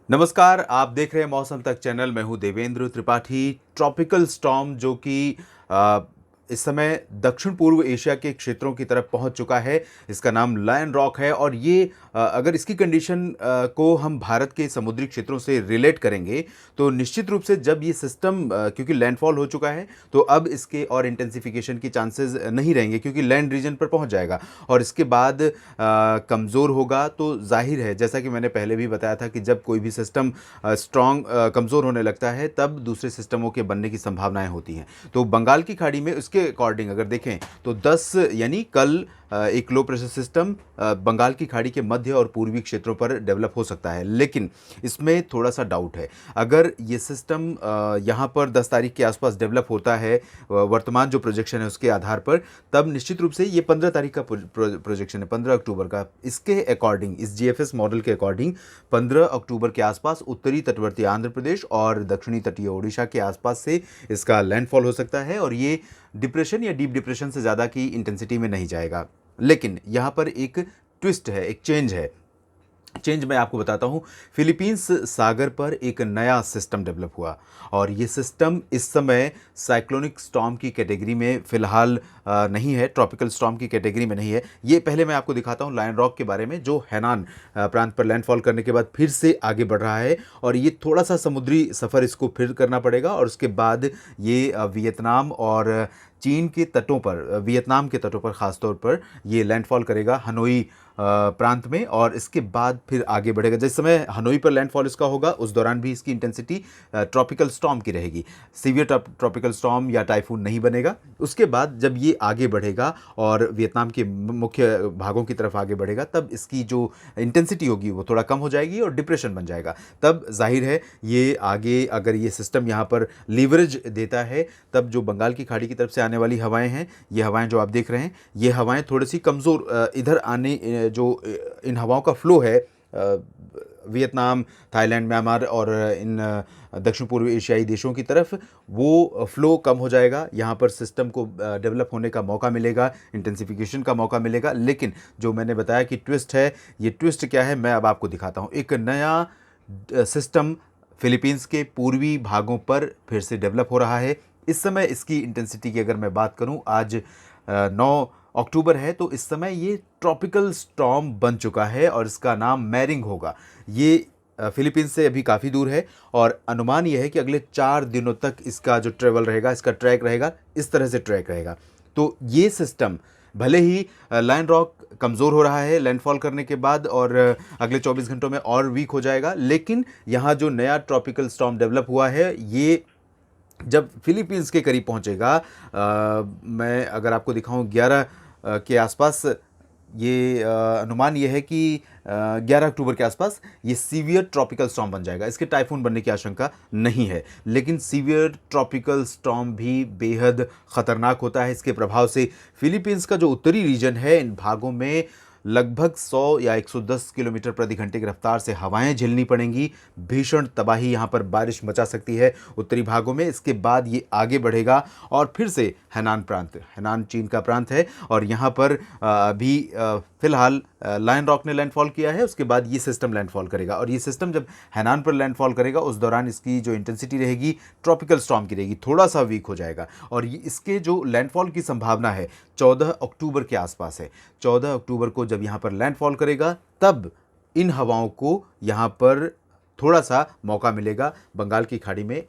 नमस्कार, आप देख रहे हैं मौसम तक चैनल। मैं हूं देवेंद्र त्रिपाठी। ट्रॉपिकल स्टॉर्म जो कि अ, इस समय दक्षिण पूर्व एशिया के क्षेत्रों की तरफ पहुंच चुका है। इसका नाम लायन रॉक है और ये अगर इसकी कंडीशन को हम भारत के समुद्री क्षेत्रों से रिलेट करेंगे तो निश्चित रूप से जब ये सिस्टम क्योंकि लैंडफॉल हो चुका है तो अब इसके और इंटेंसिफिकेशन की चांसेस नहीं रहेंगे क्योंकि लैंड रीजन पर पहुंच जाएगा और इसके बाद कमज़ोर होगा। तो जाहिर है, जैसा कि मैंने पहले भी बताया था कि जब कोई भी सिस्टम स्ट्रॉन्ग कमज़ोर होने लगता है तब दूसरे सिस्टमों के बनने की संभावनाएं होती हैं। तो बंगाल की खाड़ी में उसके अकॉर्डिंग अगर देखें तो 10 यानी कल एक लो प्रेशर सिस्टम बंगाल की खाड़ी के मध्य और पूर्वी क्षेत्रों पर डेवलप हो सकता है, लेकिन इसमें थोड़ा सा डाउट है। अगर ये सिस्टम यहाँ पर 10 तारीख के आसपास डेवलप होता है वर्तमान जो प्रोजेक्शन है उसके आधार पर, तब निश्चित रूप से ये 15 तारीख का प्रोजेक्शन है, 15 अक्टूबर का। इसके अकॉर्डिंग, इस जीएफएस मॉडल के अकॉर्डिंग 15 अक्टूबर के आसपास उत्तरी तटवर्ती आंध्र प्रदेश और दक्षिणी तटीय ओडिशा के आसपास से इसका लैंडफॉल हो सकता है और ये डिप्रेशन या डीप डिप्रेशन से ज़्यादा की इंटेंसिटी में नहीं जाएगा। लेकिन यहाँ पर एक ट्विस्ट है, एक चेंज है। चेंज मैं आपको बताता हूँ। फिलीपींस सागर पर एक नया सिस्टम डेवलप हुआ और ये सिस्टम इस समय साइक्लोनिक स्टॉर्म की कैटेगरी में फ़िलहाल नहीं है, ट्रॉपिकल स्टॉर्म की कैटेगरी में नहीं है। ये पहले मैं आपको दिखाता हूँ लायन रॉक के बारे में, जो हैनान प्रांत पर लैंडफॉल करने के बाद फिर से आगे बढ़ रहा है और ये थोड़ा सा समुद्री सफ़र इसको फिर करना पड़ेगा और उसके बाद ये वियतनाम और चीन के तटों पर, वियतनाम के तटों पर ख़ासतौर पर ये लैंडफॉल करेगा हनोई प्रांत में और इसके बाद फिर आगे बढ़ेगा। जिस समय हनोई पर लैंडफॉल इसका होगा उस दौरान भी इसकी इंटेंसिटी ट्रॉपिकल स्टॉर्म की रहेगी, सीवियर ट्रॉपिकल स्टॉर्म या टाइफून नहीं बनेगा। उसके बाद जब ये आगे बढ़ेगा और वियतनाम के मुख्य भागों की तरफ आगे बढ़ेगा तब इसकी जो इंटेंसिटी होगी वो थोड़ा कम हो जाएगी और डिप्रेशन बन जाएगा। तब जाहिर है ये आगे अगर ये सिस्टम यहाँ पर लीवरेज देता है तब जो बंगाल की खाड़ी की तरफ से आने वाली हवाएं हैं, ये हवाएं जो आप देख रहे हैं, ये हवाएं थोड़ी सी कमज़ोर इधर आने जो इन हवाओं का फ्लो है वियतनाम, थाईलैंड, म्यांमार और इन दक्षिण पूर्वी एशियाई देशों की तरफ, वो फ्लो कम हो जाएगा। यहाँ पर सिस्टम को डेवलप होने का मौका मिलेगा, इंटेंसिफिकेशन का मौका मिलेगा। लेकिन जो मैंने बताया कि ट्विस्ट है, ये ट्विस्ट क्या है मैं अब आपको दिखाता हूँ। एक नया सिस्टम फिलीपींस के पूर्वी भागों पर फिर से डेवलप हो रहा है। इस समय इसकी इंटेंसिटी की अगर मैं बात करूं, आज 9 अक्टूबर है, तो इस समय ये ट्रॉपिकल स्टॉर्म बन चुका है और इसका नाम मैरिंग होगा। ये फिलीपींस से अभी काफ़ी दूर है और अनुमान यह है कि अगले 4 दिनों तक इसका जो ट्रेवल रहेगा, इसका ट्रैक रहेगा, इस तरह से ट्रैक रहेगा। तो ये सिस्टम भले ही लायन रॉक कमज़ोर हो रहा है लैंडफॉल करने के बाद और अगले 24 घंटों में और वीक हो जाएगा, लेकिन यहाँ जो नया ट्रॉपिकल स्टॉर्म डेवलप हुआ है ये जब फिलीपींस के करीब पहुंचेगा, मैं अगर आपको दिखाऊं 11 के आसपास, ये अनुमान ये है कि 11 अक्टूबर के आसपास ये सीवियर ट्रॉपिकल स्टॉर्म बन जाएगा। इसके टाइफून बनने की आशंका नहीं है, लेकिन सीवियर ट्रॉपिकल स्टॉर्म भी बेहद ख़तरनाक होता है। इसके प्रभाव से फिलीपींस का जो उत्तरी रीजन है, इन भागों में लगभग 100 या 110 किलोमीटर प्रति घंटे की रफ्तार से हवाएं झेलनी पड़ेंगी। भीषण तबाही यहाँ पर बारिश मचा सकती है उत्तरी भागों में। इसके बाद ये आगे बढ़ेगा और फिर से हैनान प्रांत, हैनान चीन का प्रांत है और यहाँ पर अभी फिलहाल लायन रॉक ने लैंडफॉल किया है। उसके बाद ये सिस्टम लैंडफॉल करेगा और ये सिस्टम जब हैनान पर लैंडफॉल करेगा उस दौरान इसकी जो इंटेंसिटी रहेगी ट्रॉपिकल स्टॉर्म की रहेगी, थोड़ा सा वीक हो जाएगा और ये इसके जो लैंडफॉल की संभावना है 14 अक्टूबर के आसपास है। 14 अक्टूबर को जब यहाँ पर लैंडफॉल करेगा तब इन हवाओं को यहाँ पर थोड़ा सा मौका मिलेगा बंगाल की खाड़ी में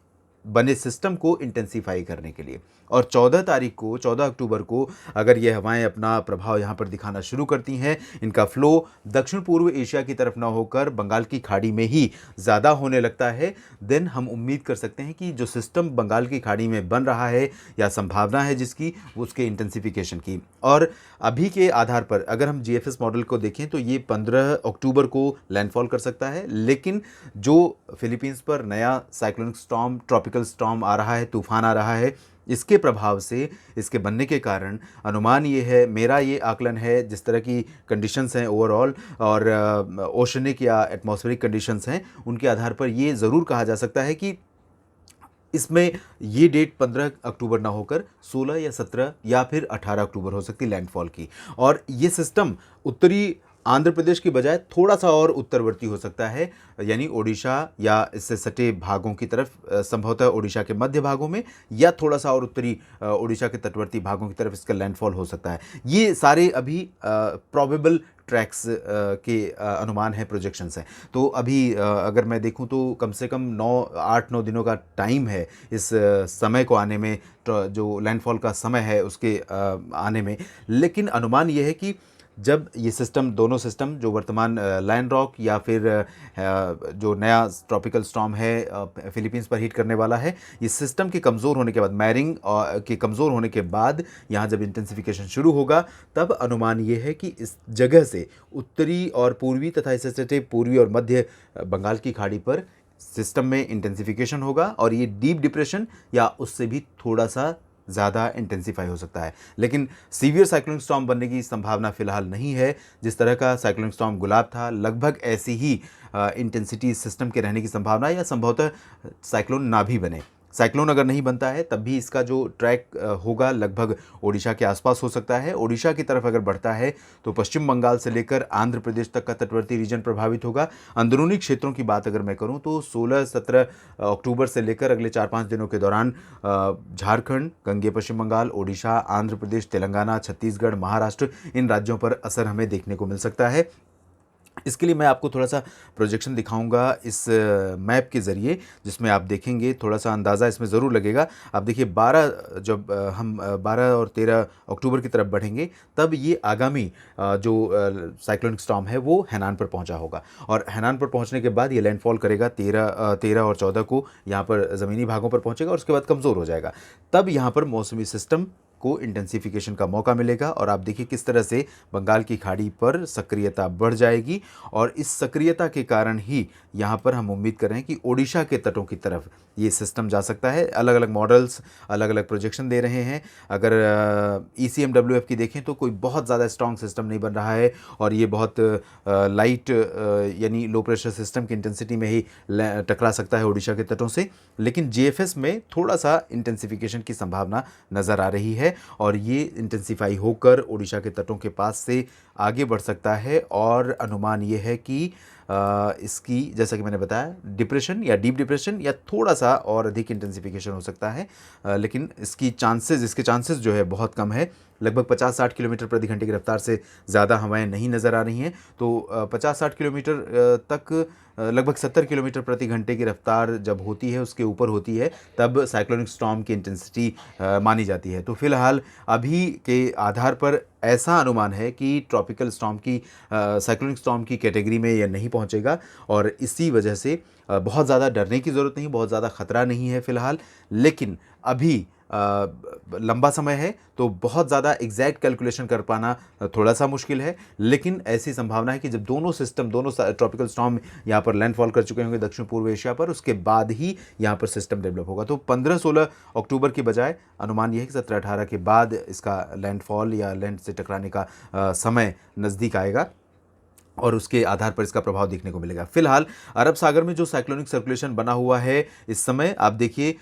बने सिस्टम को इंटेंसीफाई करने के लिए। और 14 तारीख को, 14 अक्टूबर को अगर ये हवाएं अपना प्रभाव यहाँ पर दिखाना शुरू करती हैं, इनका फ्लो दक्षिण पूर्व एशिया की तरफ ना होकर बंगाल की खाड़ी में ही ज़्यादा होने लगता है, देन हम उम्मीद कर सकते हैं कि जो सिस्टम बंगाल की खाड़ी में बन रहा है या संभावना है जिसकी, उसके इंटेंसिफिकेशन की। और अभी के आधार पर अगर हम जीएफएस मॉडल को देखें तो ये 15 अक्टूबर को लैंडफॉल कर सकता है, लेकिन जो फिलीपींस पर नया साइक्लोनिक स्टॉर्म, ट्रॉपिकल स्टॉर्म आ रहा है, तूफान आ रहा है, इसके प्रभाव से, इसके बनने के कारण अनुमान ये है, मेरा ये आकलन है, जिस तरह की कंडीशंस हैं ओवरऑल और ओशनिक या एटमॉस्फेरिक कंडीशंस हैं, उनके आधार पर ये ज़रूर कहा जा सकता है कि इसमें ये डेट 15 अक्टूबर ना होकर 16 या 17 या फिर 18 अक्टूबर हो सकती है लैंडफॉल की। और ये सिस्टम उत्तरी आंध्र प्रदेश की बजाय थोड़ा-सा और उत्तरवर्ती हो सकता है, यानी ओडिशा या इससे सटे भागों की तरफ, संभवतः ओडिशा के मध्य भागों में या थोड़ा-सा और उत्तरी ओडिशा के तटवर्ती भागों की तरफ इसका लैंडफॉल हो सकता है। ये सारे अभी प्रोबेबल ट्रैक्स के अनुमान हैं, प्रोजेक्शंस हैं। तो अभी अगर मैं देखूँ तो कम से कम 8-9 दिनों का टाइम है इस समय को आने में, जो लैंडफॉल का समय है उसके आने में। लेकिन अनुमान ये है कि जब ये सिस्टम, दोनों सिस्टम जो वर्तमान लायन रॉक या फिर जो नया ट्रॉपिकल स्टॉर्म है फिलीपींस पर हिट करने वाला है, इस सिस्टम के कमज़ोर होने के बाद, मैरिंग के कमज़ोर होने के बाद यहाँ जब इंटेंसिफिकेशन शुरू होगा, तब अनुमान ये है कि इस जगह से उत्तरी और पूर्वी तथा इससे सटे पूर्वी और मध्य बंगाल की खाड़ी पर सिस्टम में इंटेंसिफिकेशन होगा और ये डीप डिप्रेशन या उससे भी थोड़ा सा ज़्यादा इंटेंसिफाई हो सकता है। लेकिन सीवियर साइक्लोनिक स्टॉर्म बनने की संभावना फ़िलहाल नहीं है। जिस तरह का साइक्लोनिक स्टॉर्म गुलाब था, लगभग ऐसी ही इंटेंसिटी इस सिस्टम के रहने की संभावना है, या संभवतः साइक्लोन ना भी बने। साइक्लोन अगर नहीं बनता है तब भी इसका जो ट्रैक होगा लगभग ओडिशा के आसपास हो सकता है। ओडिशा की तरफ अगर बढ़ता है तो पश्चिम बंगाल से लेकर आंध्र प्रदेश तक का तटवर्ती रीजन प्रभावित होगा। अंदरूनी क्षेत्रों की बात अगर मैं करूं तो 16-17 अक्टूबर से लेकर अगले 4-5 दिनों के दौरान झारखंड, गंगे पश्चिम बंगाल, ओडिशा, आंध्र प्रदेश, तेलंगाना, छत्तीसगढ़, महाराष्ट्र, इन राज्यों पर असर हमें देखने को मिल सकता है। इसके लिए मैं आपको थोड़ा-सा प्रोजेक्शन दिखाऊँगा इस मैप के ज़रिए, जिसमें आप देखेंगे थोड़ा-सा अंदाज़ा इसमें ज़रूर लगेगा। आप देखिए 12, जब हम 12 और 13 अक्टूबर की तरफ बढ़ेंगे, तब ये आगामी जो साइक्लोनिक स्टॉर्म है वो हैनान पर पहुँचा होगा और हैनान पर पहुँचने के बाद ये लैंडफॉल करेगा 13 और 14 को यहाँ पर ज़मीनी भागों पर पहुँचेगा और उसके बाद कमज़ोर हो जाएगा। तब यहाँ पर मौसमी सिस्टम को इंटेंसिफिकेशन का मौका मिलेगा और आप देखिए किस तरह से बंगाल की खाड़ी पर सक्रियता बढ़ जाएगी और इस सक्रियता के कारण ही यहाँ पर हम उम्मीद कर रहे हैं कि ओडिशा के तटों की तरफ ये सिस्टम जा सकता है। अलग अलग मॉडल्स अलग अलग प्रोजेक्शन दे रहे हैं। अगर ECMWF की देखें तो कोई बहुत ज़्यादा स्ट्रॉन्ग सिस्टम नहीं बन रहा है और ये बहुत लाइट यानी लो प्रेशर सिस्टम की इंटेंसिटी में ही टकरा सकता है ओडिशा के तटों से। लेकिन GFS में थोड़ा सा इंटेंसिफिकेशन की संभावना नज़र आ रही है और ये इंटेंसिफाई होकर ओडिशा के तटों के पास से आगे बढ़ सकता है और अनुमान ये है कि इसकी, जैसा कि मैंने बताया, डिप्रेशन या डीप डिप्रेशन या थोड़ा सा और अधिक इंटेंसिफिकेशन हो सकता है। लेकिन इसके चांसेस जो है बहुत कम है। लगभग 50-60 किलोमीटर प्रति घंटे की रफ्तार से ज़्यादा हवाएं नहीं नज़र आ रही हैं। तो 50-60 किलोमीटर तक लगभग 70 किलोमीटर प्रति घंटे की रफ्तार जब होती है, उसके ऊपर होती है, तब साइक्लोनिक स्टॉर्म की इंटेंसिटी मानी जाती है। तो फिलहाल अभी के आधार पर ऐसा अनुमान है कि ट्रॉपिकल स्टॉर्म की, साइक्लोनिक स्टॉर्म की कैटेगरी में यह नहीं पहुंचेगा और इसी वजह से बहुत ज़्यादा डरने की ज़रूरत नहीं, बहुत ज़्यादा ख़तरा नहीं है फ़िलहाल। लेकिन अभी लंबा समय है तो बहुत ज़्यादा एग्जैक्ट कैलकुलेशन कर पाना थोड़ा सा मुश्किल है। लेकिन ऐसी संभावना है कि जब दोनों ट्रॉपिकल स्टॉर्म यहाँ पर लैंडफॉल कर चुके होंगे दक्षिण पूर्व एशिया पर, उसके बाद ही यहाँ पर सिस्टम डेवलप होगा। तो 15-16 अक्टूबर की बजाय अनुमान यह है कि 17-18 के बाद इसका लैंडफॉल या लैंड से टकराने का समय नज़दीक आएगा और उसके आधार पर इसका प्रभाव देखने को मिलेगा। फिलहाल अरब सागर में जो साइक्लोनिक सर्कुलेशन बना हुआ है, इस समय आप देखिए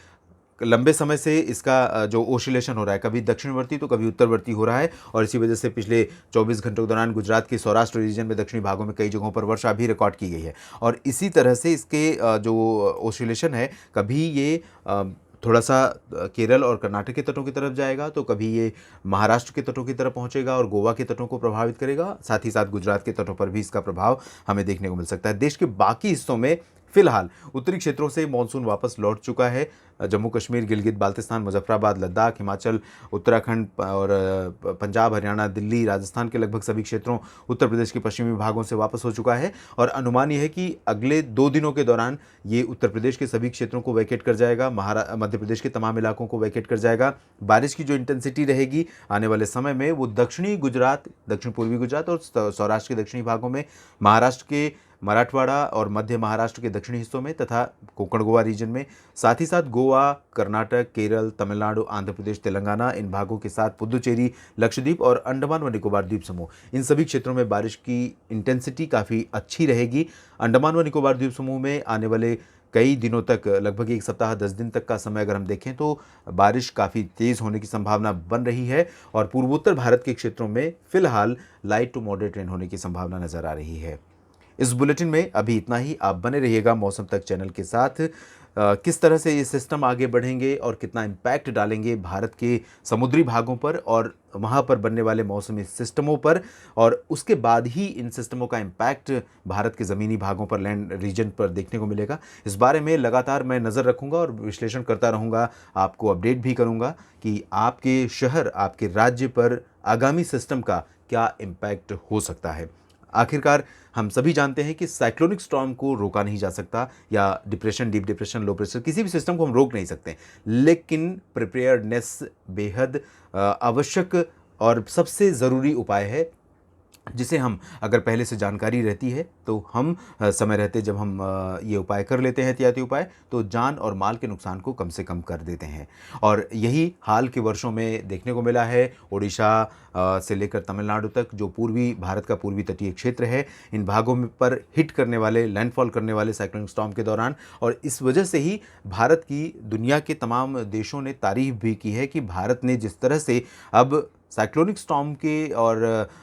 लंबे समय से इसका जो ओसिलेशन हो रहा है, कभी दक्षिणवर्ती तो कभी उत्तरवर्ती हो रहा है और इसी वजह से पिछले 24 घंटों के दौरान गुजरात के सौराष्ट्र रीजन में दक्षिणी भागों में कई जगहों पर वर्षा भी रिकॉर्ड की गई है। और इसी तरह से इसके जो ओसिलेशन है, कभी ये थोड़ा सा केरल और कर्नाटक के तटों की तरफ जाएगा, तो कभी ये महाराष्ट्र के तटों की तरफ पहुंचेगा और गोवा के तटों को प्रभावित करेगा। साथ ही साथ गुजरात के तटों पर भी इसका प्रभाव हमें देखने को मिल सकता है। देश के बाकी हिस्सों में फिलहाल उत्तरी क्षेत्रों से मानसून वापस लौट चुका है। जम्मू कश्मीर, गिलगित बाल्तिस्तान, मुजफ्फराबाद, लद्दाख, हिमाचल, उत्तराखंड और पंजाब, हरियाणा, दिल्ली, राजस्थान के लगभग सभी क्षेत्रों, उत्तर प्रदेश के पश्चिमी भागों से वापस हो चुका है और अनुमान यह है कि अगले 2 दिनों के दौरान ये उत्तर प्रदेश के सभी क्षेत्रों को वैकेट कर जाएगा, मध्य प्रदेश के तमाम इलाकों को वैकेट कर जाएगा। बारिश की जो इंटेंसिटी रहेगी आने वाले समय में, वो दक्षिणी गुजरात, दक्षिण पूर्वी गुजरात और सौराष्ट्र के दक्षिणी भागों में, महाराष्ट्र के मराठवाड़ा और मध्य महाराष्ट्र के दक्षिणी हिस्सों में तथा कोंकण गोवा रीजन में, साथ ही साथ गोवा, कर्नाटक, केरल, तमिलनाडु, आंध्र प्रदेश, तेलंगाना, इन भागों के साथ पुदुचेरी, लक्षद्वीप और अंडमान व निकोबार द्वीप समूह, इन सभी क्षेत्रों में बारिश की इंटेंसिटी काफ़ी अच्छी रहेगी। अंडमान व निकोबार द्वीप समूह में आने वाले कई दिनों तक, लगभग 1 सप्ताह 10 दिन तक का समय अगर हम देखें तो बारिश काफ़ी तेज़ होने की संभावना बन रही है और पूर्वोत्तर भारत के क्षेत्रों में फ़िलहाल लाइट टू मॉडरेट रेन होने की संभावना नज़र आ रही है। इस बुलेटिन में अभी इतना ही। आप बने रहिएगा मौसम तक चैनल के साथ। किस तरह से ये सिस्टम आगे बढ़ेंगे और कितना इम्पैक्ट डालेंगे भारत के समुद्री भागों पर और वहाँ पर बनने वाले मौसमी सिस्टमों पर, और उसके बाद ही इन सिस्टमों का इम्पैक्ट भारत के ज़मीनी भागों पर, लैंड रीजन पर देखने को मिलेगा। इस बारे में लगातार मैं नज़र रखूँगा और विश्लेषण करता रहूँगा, आपको अपडेट भी करूँगा कि आपके शहर, आपके राज्य पर आगामी सिस्टम का क्या इम्पैक्ट हो सकता है। आखिरकार हम सभी जानते हैं कि साइक्लोनिक स्टॉर्म को रोका नहीं जा सकता, या depression, deep depression, low pressure, किसी भी सिस्टम को हम रोक नहीं सकते, लेकिन प्रिपेयर्डनेस बेहद आवश्यक और सबसे ज़रूरी उपाय है, जिसे हम अगर पहले से जानकारी रहती है तो हम समय रहते जब हम ये उपाय कर लेते हैं, एहतियाती उपाय, तो जान और माल के नुकसान को कम से कम कर देते हैं। और यही हाल के वर्षों में देखने को मिला है। ओडिशा से लेकर तमिलनाडु तक जो पूर्वी भारत का पूर्वी तटीय क्षेत्र है, इन भागों में पर हिट करने वाले, लैंडफॉल करने वाले साइक्लोनिक स्टॉर्म के दौरान, और इस वजह से ही भारत की दुनिया के तमाम देशों ने तारीफ भी की है कि भारत ने जिस तरह से अब साइक्लोनिक स्टॉर्म के और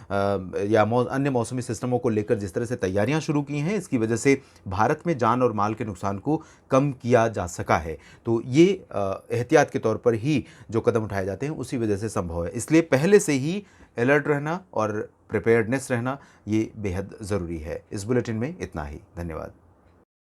अन्य मौसमी सिस्टमों को लेकर जिस तरह से तैयारियां शुरू की हैं, इसकी वजह से भारत में जान और माल के नुकसान को कम किया जा सका है। तो ये एहतियात के तौर पर ही जो कदम उठाए जाते हैं उसी वजह से संभव है। इसलिए पहले से ही अलर्ट रहना और प्रिपेयर्डनेस रहना ये बेहद ज़रूरी है। इस बुलेटिन में इतना ही। धन्यवाद।